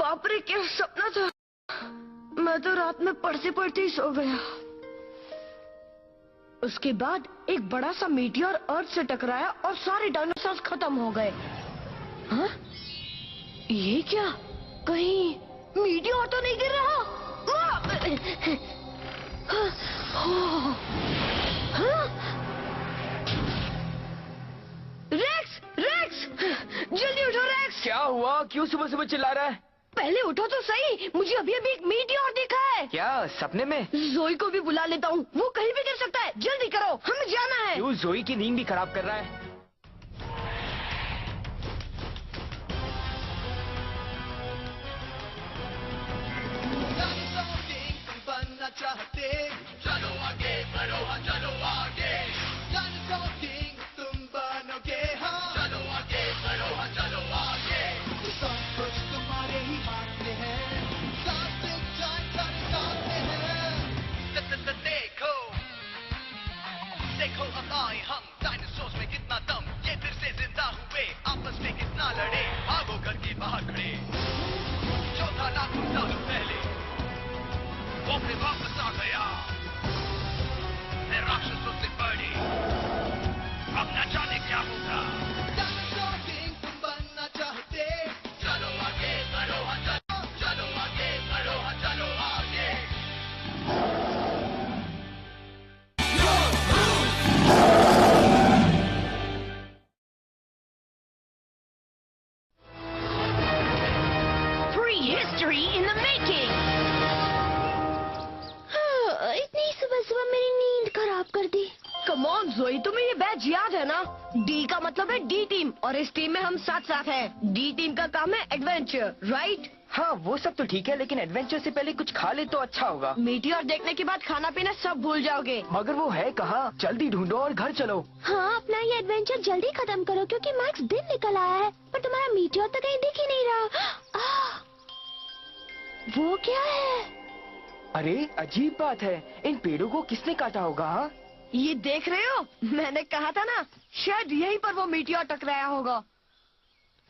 बाप रे, क्या सपना था। मैं तो रात में पढ़ते पढ़ते ही सो गया। उसके बाद एक बड़ा सा मीटियोर अर्थ से टकराया और सारे डायनासोर खत्म हो गए। हाँ? ये क्या? कहीं मीटियोर तो नहीं गिर रहा? रेक्स, रेक्स, जल्दी उठो रेक्स। क्या हुआ? क्यों सुबह सुबह चिल्ला रहा है? पहले उठो तो सही, मुझे अभी अभी एक मीटियोर दिखा है। क्या सपने में? जोई को भी बुला लेता हूँ, वो कहीं भी गिर सकता है। जल्दी करो, हमें जाना है। क्यों? जोई की नींद भी खराब कर रहा है। चाहते चलो आगे बढ़ो, हाँ चलो आगे। डायनासोर किंग तुम बनोगे, हाँ चलो आगे बढ़ो, हाँ चलो आगे। तो सब कुछ तुम्हारे ही हाथ में है, प्लास्टिक जाइंट सारे साथ में है। देखो देखो अब आए हम, डायनासोर्स में कितना दम, ये फिर से जिंदा हुए, आपस में कितना लड़े, भागो करके बाहर खड़े। चौथा लाखों सालों पहले वो फिर वापस आ गया, मैं राक्षसों से बड़ी, अब न जाने क्या होगा। डायनासोर किंग तुम बनना चाहते, चलो आगे बढ़ो, हाँ चलो, चलो आगे बढ़ो, हाँ चलो आगे। Prehistory in the making. इतनी सुबह सुबह मेरी नींद खराब कर दी। कम ऑन जोई, तुम्हें ये बैच याद है ना? डी का मतलब है डी टीम, और इस टीम में हम साथ साथ हैं। डी टीम का काम है एडवेंचर, राइट? हाँ वो सब तो ठीक है, लेकिन एडवेंचर से पहले कुछ खा ले तो अच्छा होगा। मीटियोर देखने के बाद खाना पीना सब भूल जाओगे। मगर वो है कहाँ? जल्दी ढूंढो और घर चलो। हाँ, अपना ये एडवेंचर जल्दी खत्म करो, क्योंकि मैक्स दिन निकल आया है, पर तुम्हारा मीटियोर तो कहीं दिख ही नहीं रहा। वो क्या है? अरे अजीब बात है, इन पेड़ों को किसने काटा होगा? हाँ? ये देख रहे हो? मैंने कहा था ना, शायद यहीं पर वो मीटियोर टकराया होगा।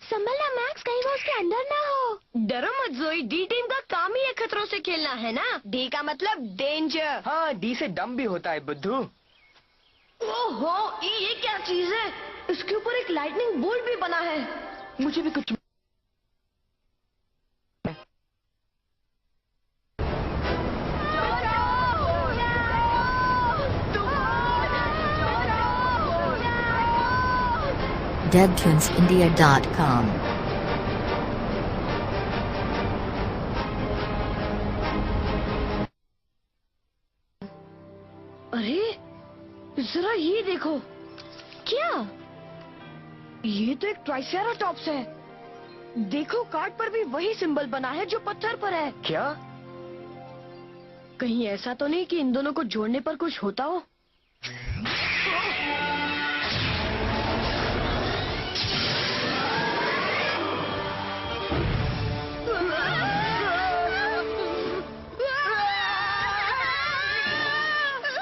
संभलना मैक्स, कहीं वो उसके अंदर ना हो। डरो मत जोई, डी टीम का काम ही है खतरों से खेलना, है ना? डी का मतलब डेंजर। हाँ, डी से डम भी होता है बुद्धू। ओहो, ये क्या चीज है? इसके ऊपर एक लाइटनिंग बोल्ट भी बना है। मुझे भी कुछ deadtransindia.com अरे जरा ये देखो। क्या? ये तो एक ट्राइसेराटॉप्स है। देखो, कार्ड पर भी वही सिंबल बना है जो पत्थर पर है। क्या? कहीं ऐसा तो नहीं कि इन दोनों को जोड़ने पर कुछ होता हो?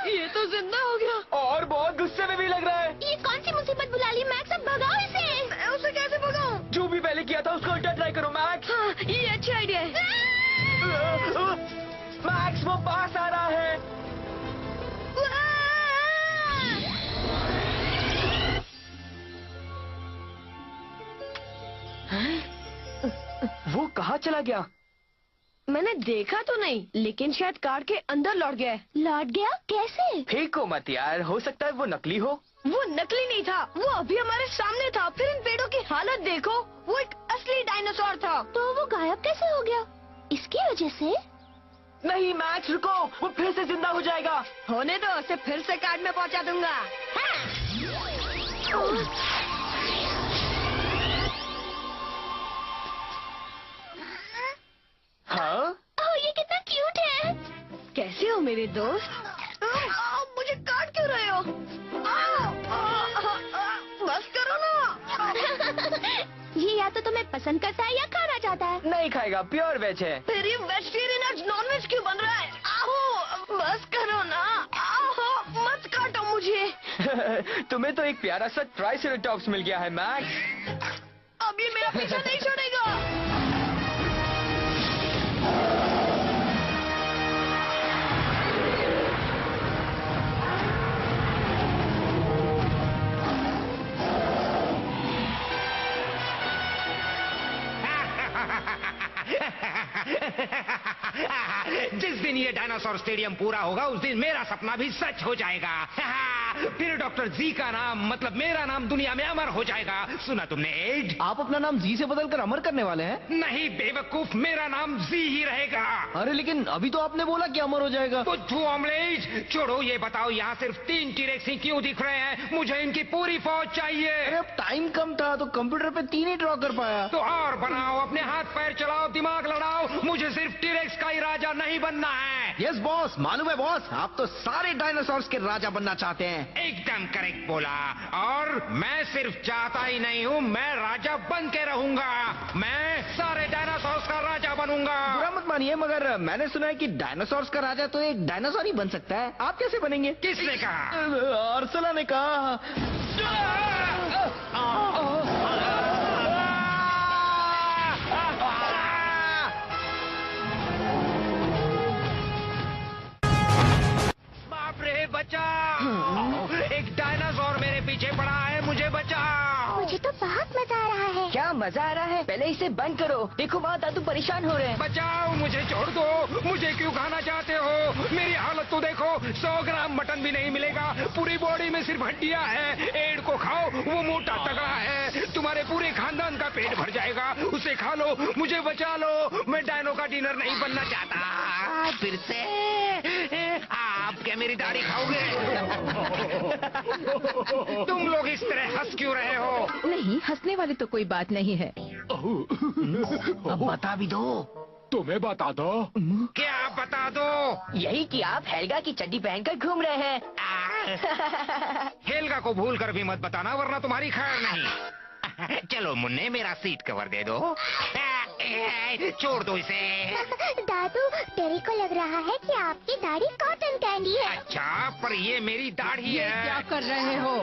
ये तो जिंदा हो गया और बहुत गुस्से में भी लग रहा है। ये कौन सी मुसीबत बुला ली मैक्स? अब भगाओ इसे। मैं उसे कैसे भगाऊं? जो भी पहले किया था उसको उल्टा ट्राई करो मैक्स। हाँ, ये अच्छा आइडिया है। मैक्स वो पास आ रहा है। वो कहाँ चला गया? मैंने देखा तो नहीं, लेकिन शायद कार के अंदर लौट गया है। लौट गया? कैसे? फेंको मत यार, हो सकता है वो नकली हो। वो नकली नहीं था, वो अभी हमारे सामने था। फिर इन पेड़ों की हालत देखो, वो एक असली डायनासोर था। तो वो गायब कैसे हो गया? इसकी वजह से? नहीं मैक्स रुको, वो फिर से जिंदा हो जाएगा। होने दो, उसे फिर से कार्ड में पहुंचा दूंगा। हाँ? ओह, ये कितना क्यूट है। कैसे हो मेरे दोस्त? मुझे काट क्यों रहे हो? बस करो ना। ये या तो तुम्हें पसंद करता है या खाना चाहता है। नहीं खाएगा, प्योर वेज है। फिर ये वेजिटेरियन आज नॉन वेज क्यों बन रहा है? आओ, बस करो ना। आओ, मत काटो मुझे। तुम्हें तो एक प्यारा सा ट्राइसेराटॉप्स मिल गया है मैक्स। अब ये मेरा पीछा नहीं छोड़ेगा। जिस दिन ये डायनासोर स्टेडियम पूरा होगा उस दिन मेरा सपना भी सच हो जाएगा। फिर डॉक्टर जी का नाम मतलब मेरा नाम दुनिया में अमर हो जाएगा। सुना तुमने एड? आप अपना नाम जी से बदलकर अमर करने वाले हैं? नहीं बेवकूफ, मेरा नाम जी ही रहेगा। अरे लेकिन अभी तो आपने बोला कि अमर हो जाएगा। बुद्धू ऑमलेट, छोड़ो ये बताओ यहाँ सिर्फ 3 टीरेक्स ही क्यों दिख रहे हैं? मुझे इनकी पूरी फौज चाहिए। अरे अब टाइम कम था तो कंप्यूटर पे 3 ही ड्रॉ कर पाया। तो और बनाओ, अपने हाथ पैर चलाओ, दिमाग लड़ाओ। मुझे सिर्फ टीरेक्स का ही राजा नहीं बनना है। यस बॉस, मालूम है बॉस, आप तो सारे डायनासोर्स के राजा बनना चाहते हैं। एकदम करेक्ट बोला। और मैं सिर्फ चाहता ही नहीं हूँ, मैं राजा बन के रहूंगा। मैं सारे डायनासोर्स का राजा बनूंगा। बुरा मत मानिए, मगर मैंने सुना है कि डायनासोर्स का राजा तो एक डायनासोर ही बन सकता है। आप कैसे बनेंगे? किसने कहा? अर्सला ने कहा। बाप रे, बचाओ! एक डायनासोर मेरे पीछे पड़ा है, मुझे बचाओ! मुझे तो बहुत मजा आ रहा है। क्या मजा आ रहा है? पहले इसे बंद करो। देखो वहाँ दादू परेशान हो रहे हैं। बचाओ, मुझे छोड़ दो। मुझे क्यों खाना चाहते हो? मेरी हालत तो देखो, 100 ग्राम मटन भी नहीं मिलेगा। पूरी बॉडी में सिर्फ हड्डियां हैं। एड को खाओ, वो मोटा तगड़ा है। तुम्हारे पूरे खानदान का पेट भर जाएगा। उसे खा लो, मुझे बचा लो। मैं डायनो का डिनर नहीं बनना चाहता। फिर से आप क्या मेरी दाढ़ी खाओगे? तुम लोग इस तरह हंस क्यों रहे हो? नहीं, हंसने वाली तो कोई बात नहीं है। अब बता भी दो। तुम्हें बता दो। क्या बता दो? यही कि आप हेल्गा की चड्डी पहनकर घूम रहे हैं। हेल्गा को भूल कर भी मत बताना, वरना तुम्हारी खैर नहीं। चलो मुन्ने, मेरा सीट कवर दे दो। छोड़ दो इसे। दादू, तेरे को लग रहा है कि आपकी दाढ़ी कॉटन कैंडी है। अच्छा, पर ये मेरी दाढ़ी ये है। क्या कर रहे हो?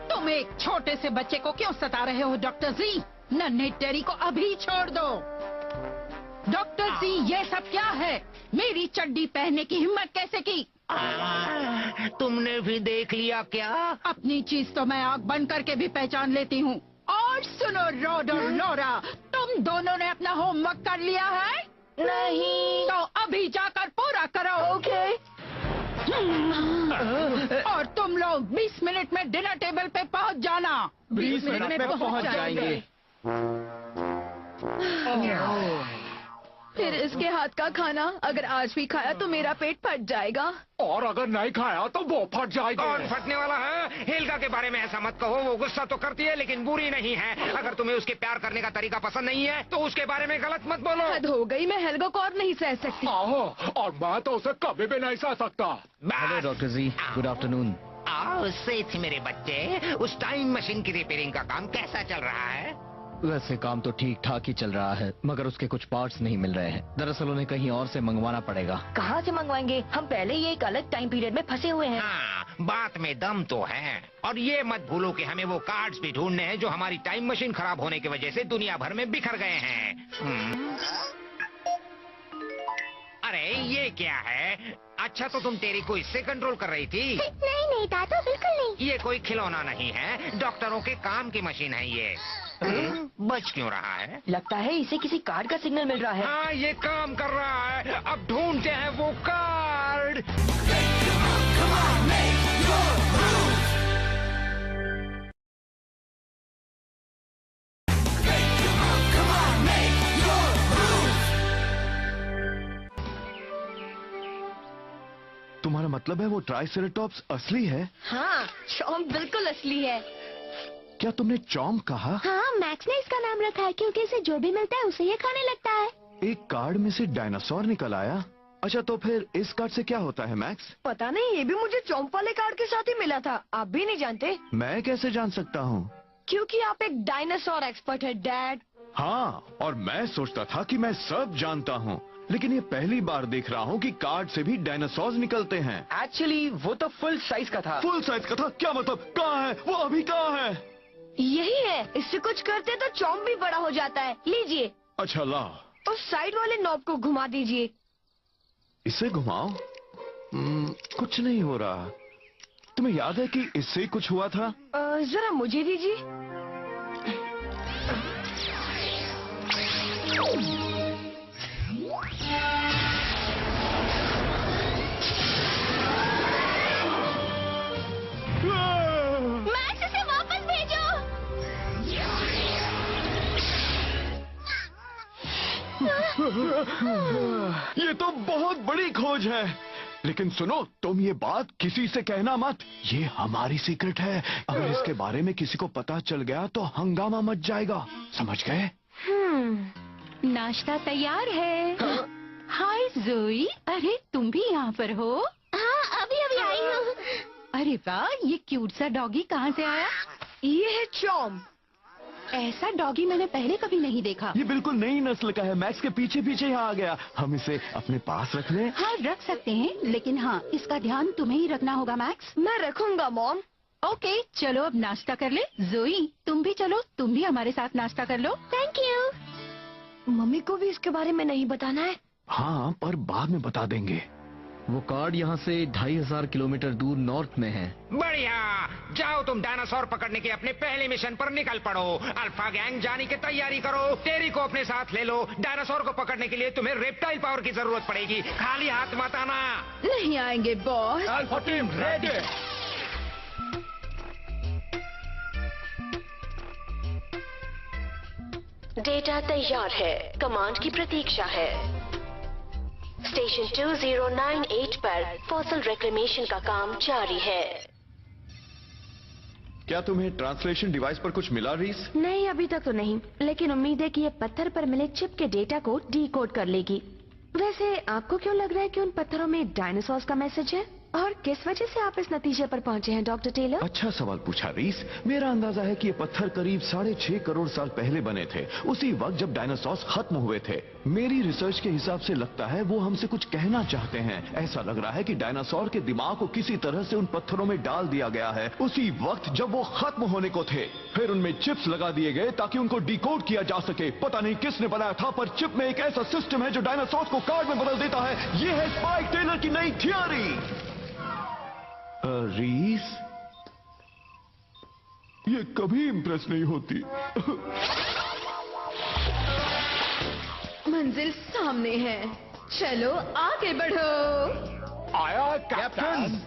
तुम एक छोटे से बच्चे को क्यों सता रहे हो डॉक्टर जी? नन्हे टेरी को अभी छोड़ दो। डॉक्टर जी, ये सब क्या है? मेरी चड्डी पहनने की हिम्मत कैसे की? तुमने भी देख लिया क्या? अपनी चीज तो मैं आग बंद करके भी पहचान लेती हूँ। और सुनो रॉड और लॉरा, तुम दोनों ने अपना होमवर्क कर लिया है? नहीं। तो अभी जाकर पूरा करो। ओके। और तुम लोग 20 मिनट में डिनर टेबल पे पहुंच जाना। 20 मिनट में पहुंच जाएंगे। फिर इसके हाथ का खाना अगर आज भी खाया तो मेरा पेट फट जाएगा। और अगर नहीं खाया तो वो फट जाएगा। कौन फटने वाला है? हेल्गा के बारे में ऐसा मत कहो। वो गुस्सा तो करती है लेकिन बुरी नहीं है। अगर तुम्हें उसके प्यार करने का तरीका पसंद नहीं है तो उसके बारे में गलत मत बोलो। हद हो गई, मैं हेल्गा को और नहीं सह सकती। आहो, और मैं तो उसे कभी भी नहीं सह सकता। हेलो डॉक्टर जी, गुड आफ्टरनून। आओ सेठ मेरे बच्चे, उस टाइम मशीन की रिपेयरिंग का काम कैसा चल रहा है? वैसे काम तो ठीक ठाक ही चल रहा है, मगर उसके कुछ पार्ट्स नहीं मिल रहे हैं। दरअसल उन्हें कहीं और से मंगवाना पड़ेगा। कहाँ से मंगवाएंगे? हम पहले ही एक अलग टाइम पीरियड में फंसे हुए हैं। हाँ, बात में दम तो है। और ये मत भूलो कि हमें वो कार्ड्स भी ढूंढने हैं जो हमारी टाइम मशीन खराब होने की वजह से दुनिया भर में बिखर गए हैं। अरे ये क्या है? अच्छा, तो तुम टेरी को इससे कंट्रोल कर रही थी? नहीं नहीं दादू, बिल्कुल नहीं। ये कोई खिलौना नहीं है, डॉक्टरों के काम की मशीन है ये। बच क्यों रहा है? लगता है इसे किसी कार्ड का सिग्नल मिल रहा है। हाँ, ये काम कर रहा है। अब ढूंढते हैं वो कार्ड। तुम्हारा मतलब है वो ट्राइसेराटॉप्स असली है? हाँ, चॉम्प बिल्कुल असली है। क्या तुमने चॉम्प कहा? हाँ, मैक्स ने इसका नाम रखा है क्योंकि इसे जो भी मिलता है उसे ये खाने लगता है। एक कार्ड में से डायनासोर निकल आया। अच्छा, तो फिर इस कार्ड से क्या होता है मैक्स? पता नहीं, ये भी मुझे चॉम्प वाले कार्ड के साथ ही मिला था। आप भी नहीं जानते? मैं कैसे जान सकता हूँ? क्योंकि आप एक डायनासोर एक्सपर्ट है डैड। हाँ, और मैं सोचता था कि मैं सब जानता हूँ, लेकिन ये पहली बार देख रहा हूँ कि कार्ड से भी डायनासोर निकलते हैं। एक्चुअली वो तो फुल साइज का था। फुल साइज का था? क्या मतलब? कहाँ है वो? अभी कहाँ है? यही है, इससे कुछ करते तो चॉम्प भी बड़ा हो जाता है। लीजिए। अच्छा ला। उस साइड वाले नॉब को घुमा दीजिए। इसे घुमाओ। कुछ नहीं हो रहा। तुम्हें याद है कि इससे कुछ हुआ था? जरा मुझे दीजिए। ये तो बहुत बड़ी खोज है। लेकिन सुनो, तुम ये बात किसी से कहना मत। ये हमारी सीक्रेट है। अगर इसके बारे में किसी को पता चल गया तो हंगामा मच जाएगा, समझ गए? नाश्ता तैयार है। हाय जोई, अरे तुम भी यहाँ पर हो? हाँ, अभी अभी आई हूँ। अरे वाह, ये क्यूट सा डॉगी कहाँ से आया? ये है चॉम। ऐसा डॉगी मैंने पहले कभी नहीं देखा। ये बिल्कुल नई नस्ल का है। मैक्स के पीछे पीछे यहाँ आ गया। हम इसे अपने पास रख लें? हाँ, रख सकते हैं, लेकिन हाँ, इसका ध्यान तुम्हें ही रखना होगा मैक्स। मैं रखूंगा मॉम। ओके, चलो अब नाश्ता कर ले। जोई, तुम भी चलो, तुम भी हमारे साथ नाश्ता कर लो। Thank you. मम्मी को भी इसके बारे में नहीं बताना है। हाँ, पर बाद में बता देंगे। वो कार्ड यहाँ से 2500 किलोमीटर दूर नॉर्थ में है। बढ़िया, जाओ तुम डायनासोर पकड़ने के अपने पहले मिशन पर निकल पड़ो। अल्फा गैंग जाने की तैयारी करो। टेरी को अपने साथ ले लो। डायनासोर को पकड़ने के लिए तुम्हें रेप्टाइल पावर की जरूरत पड़ेगी। खाली हाथ मत आना। नहीं आएंगे boss. Alpha team ready. Data तैयार है, कमांड की प्रतीक्षा है। स्टेशन 2098 पर फॉसल रिक्लेमेशन का काम जारी है। क्या तुम्हें ट्रांसलेशन डिवाइस पर कुछ मिला, रीस? नहीं, अभी तक तो नहीं, लेकिन उम्मीद है कि ये पत्थर पर मिले चिप के डेटा को डिकोड कर लेगी। वैसे आपको क्यों लग रहा है कि उन पत्थरों में डायनासोर्स का मैसेज है? और किस वजह से आप इस नतीजे पर पहुंचे हैं डॉक्टर टेलर? अच्छा सवाल पूछा रीस। मेरा अंदाजा है कि ये पत्थर करीब 6.5 करोड़ साल पहले बने थे, उसी वक्त जब डायनासोर्स खत्म हुए थे। मेरी रिसर्च के हिसाब से लगता है वो हमसे कुछ कहना चाहते हैं। ऐसा लग रहा है कि डायनासोर के दिमाग को किसी तरह से उन पत्थरों में डाल दिया गया है, उसी वक्त जब वो खत्म होने को थे। फिर उनमें चिप्स लगा दिए गए ताकि उनको डिकोड किया जा सके। पता नहीं किसने बनाया था, पर चिप में एक ऐसा सिस्टम है जो डायनासोर को कार्ड में बदल देता है। ये है स्पाइक टेलर की नई थियरी। रीस, ये कभी इंप्रेस नहीं होती। मंजिल सामने है, चलो आगे बढ़ो। आया कैप्टन।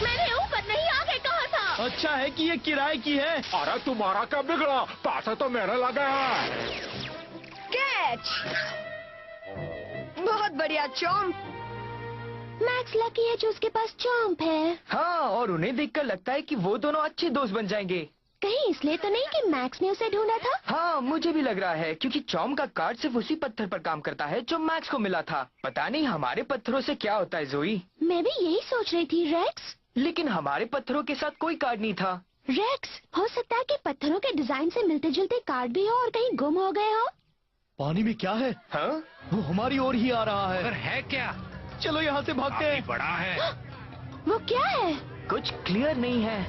मैंने ऊपर नहीं, आगे कहा था। अच्छा है कि ये किराए की है। अरे तुम्हारा क्या बिगड़ा, पैसा तो मेरा लगा है। कैच। बहुत बढ़िया चॉम। मैक्स लकी है जो उसके पास चॉम्प है। हाँ, और उन्हें देखकर लगता है कि वो दोनों अच्छे दोस्त बन जाएंगे। कहीं इसलिए तो नहीं कि मैक्स ने उसे ढूंढा था? हाँ, मुझे भी लग रहा है, क्योंकि चॉम का कार्ड सिर्फ उसी पत्थर पर काम करता है जो मैक्स को मिला था। पता नहीं हमारे पत्थरों से क्या होता है जोई। मैं भी यही सोच रही थी रेक्स। लेकिन हमारे पत्थरों के साथ कोई कार्ड नहीं था। रेक्स, हो सकता है कि पत्थरों के डिजाइन से मिलते जुलते कार्ड भी हो और कहीं गुम हो गए हो। पानी में क्या है? हाँ? वो हमारी ओर ही आ रहा है। पर है क्या? चलो यहाँ से भागते काफी हैं। बड़ा है। वो क्या है? कुछ क्लियर नहीं है।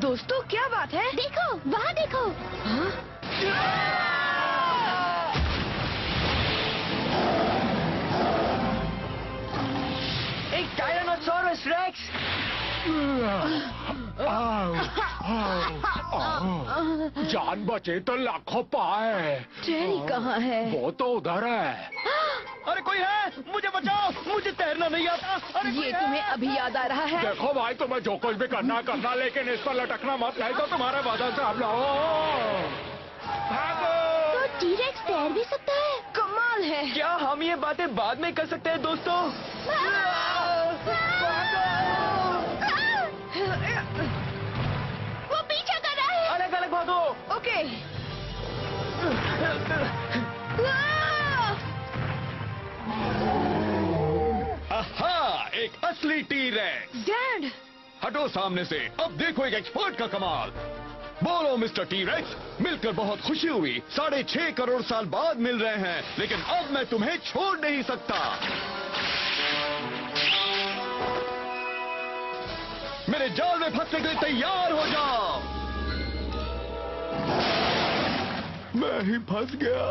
दोस्तों क्या बात है? देखो, वहाँ देखो। हाँ? एक टायरानोसॉरस रेक्स। जान बचे तो लाखों पाए। टेरी कहाँ है? वो तो उधर है। अरे कोई है, मुझे बचाओ, मुझे तैरना नहीं आता। अरे ये तुम्हें अभी याद आ रहा है? देखो भाई, तुम्हें जो कुछ भी करना, लेकिन इस पर लटकना मत, नहीं तो तुम्हारे बदल से हम लोग भागो। तो टी-रेक्स तैर भी सकता है? कमाल है। क्या हम ये बातें बाद में कर सकते हैं दोस्तों? वो पीछा कर रहा है। अलग अलग भागो। ओके। आहा, एक असली टी-रेक्स। डैड। हटो सामने से। अब देखो एक एक्सपर्ट का कमाल। बोलो मिस्टर टी-रेक्स, मिलकर बहुत खुशी हुई। 6.5 करोड़ साल बाद मिल रहे हैं, लेकिन अब मैं तुम्हें छोड़ नहीं सकता। मेरे जाल में फंसने के लिए तैयार हो जाओ। मैं ही फंस गया।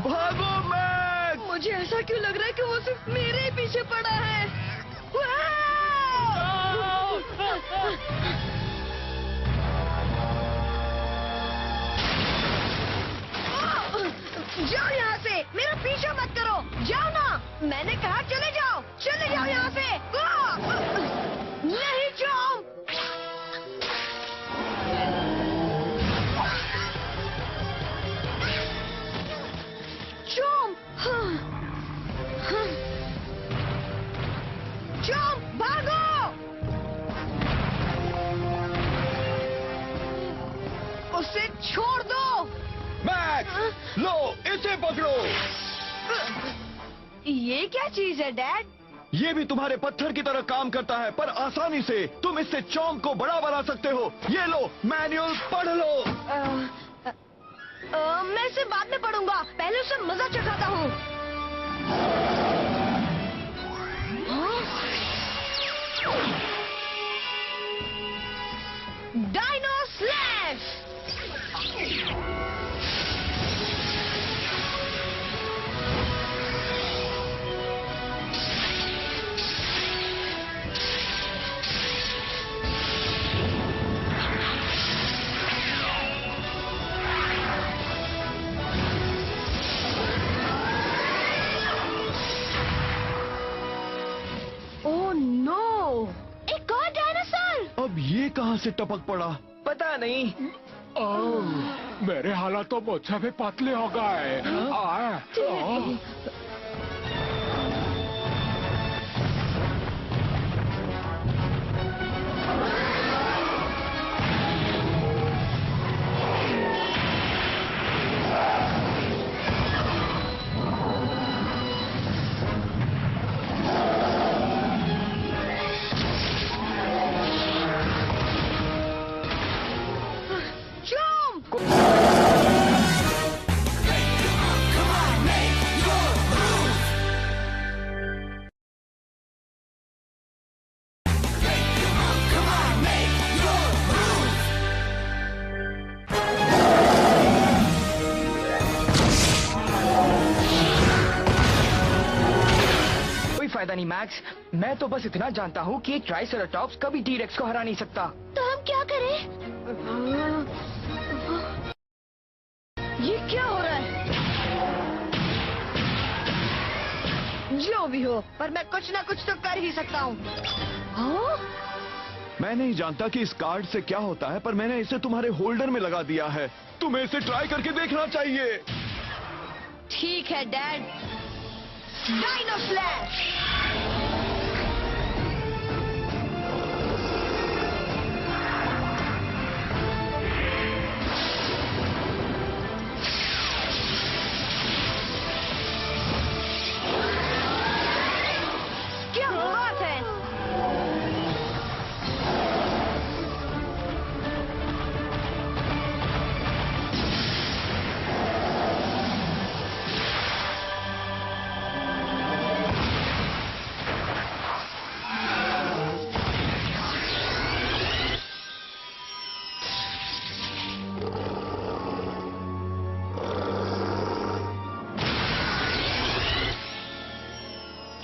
भागो मैक्स। मुझे ऐसा क्यों लग रहा है कि वो सिर्फ मेरे ही पीछे पड़ा है? जाओ यहाँ से, मेरा पीछा मत करो। जाओ ना, मैंने कहा चले जाओ, चले जाओ यहाँ से। लो इसे पकड़ो। ये क्या चीज है डैड? ये भी तुम्हारे पत्थर की तरह काम करता है, पर आसानी से। तुम इससे चॉम्प को बड़ा बना सकते हो। ये लो, मैनुअल पढ़ लो। मैं इसे बाद में पढ़ूंगा, पहले उसे मजा चखाता हूँ। Dino slash! Oh no! एक और डायनासोर! अब ये कहां से टपक पड़ा? पता नहीं। ओह, मेरे हालात तो मुझसे भी पतले हो गए। फायदा नहीं मैक्स, मैं तो बस इतना जानता हूँ कि एक ट्राइसेराटॉप्स कभी टी-रेक्स को हरा नहीं सकता। तो हम क्या करें? ये क्या हो रहा है? जो भी हो, पर मैं कुछ ना कुछ तो कर ही सकता हूँ। हाँ? मैं नहीं जानता कि इस कार्ड से क्या होता है, पर मैंने इसे तुम्हारे होल्डर में लगा दिया है। तुम्हें इसे ट्राई करके देखना चाहिए। ठीक है डैड। Dino slash! क्या बात है!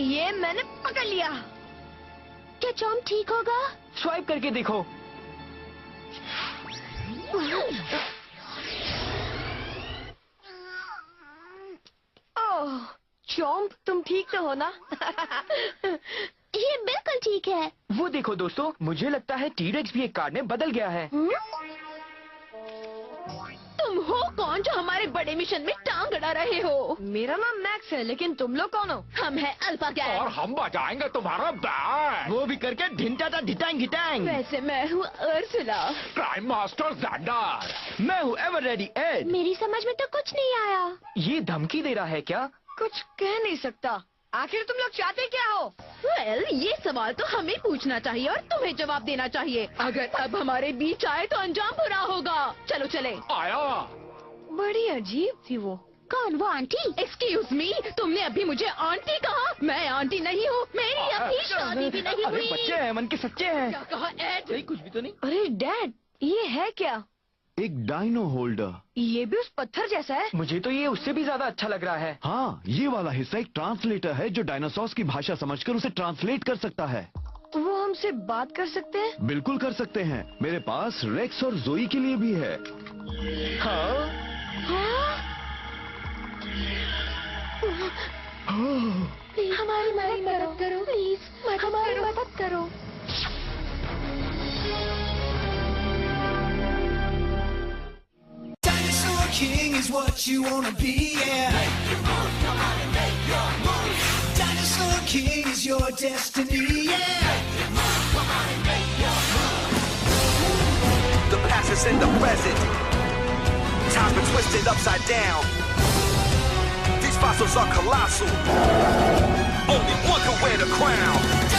ये मैंने पकड़ लिया। क्या चॉम्प ठीक होगा? स्वाइप करके देखो। ओह, चॉम्प तुम ठीक तो हो ना? ये बिल्कुल ठीक है। वो देखो दोस्तों, मुझे लगता है टी-रेक्स भी एक कार्ड में बदल गया है। तुम हो कौन जो हमारे बड़े मिशन में टांग अड़ा रहे हो? मेरा नाम मैक्स है, लेकिन तुम लोग कौन हो? हम हैं अल्फा गैंग। और हम बजाएंगे तुम्हारा बैंड। वो भी करके ढिंटा था ढिटांग घिटांग। वैसे मैं हूँ अर्सुला। Crime master ज़ेंडर। मैं हूँ एवर रेडी एड। मेरी समझ में तो कुछ नहीं आया। ये धमकी दे रहा है क्या? कुछ कह नहीं सकता। आखिर तुम लोग चाहते क्या हो? वेल, ये सवाल तो हमें पूछना चाहिए और तुम्हें जवाब देना चाहिए। अगर अब हमारे बीच आए तो अंजाम बुरा होगा। चलो चले। आया। बड़ी अजीब थी वो। कौन? वो आंटी? एक्सक्यूज मी, तुमने अभी मुझे आंटी कहा? मैं आंटी नहीं हूँ, मेरी अभी शादी भी नहीं अरे हुई। बच्चे हैं, मन के सच्चे हैं। क्या कहा एड? नहीं, कुछ भी तो नहीं। अरे डैड, ये है क्या? एक डायनो होल्डर। ये भी उस पत्थर जैसा है। मुझे तो ये उससे भी ज्यादा अच्छा लग रहा है। हाँ, ये वाला हिस्सा एक ट्रांसलेटर है जो डायनासोर्स की भाषा समझकर उसे ट्रांसलेट कर सकता है। वो हमसे बात कर सकते हैं? बिल्कुल कर सकते हैं। मेरे पास रेक्स और जोई के लिए भी है। हाँ? हमारी मदद करो प्लीज, हमारी मदद करो। Dinosaur King is what you wanna be, yeah. Make your move, come on and make your move. Dinosaur King is your destiny, yeah. Make your move, come on and make your move. The past is in the present. Time's been twisted upside down. fossils are colossal. Only one can wear the crown.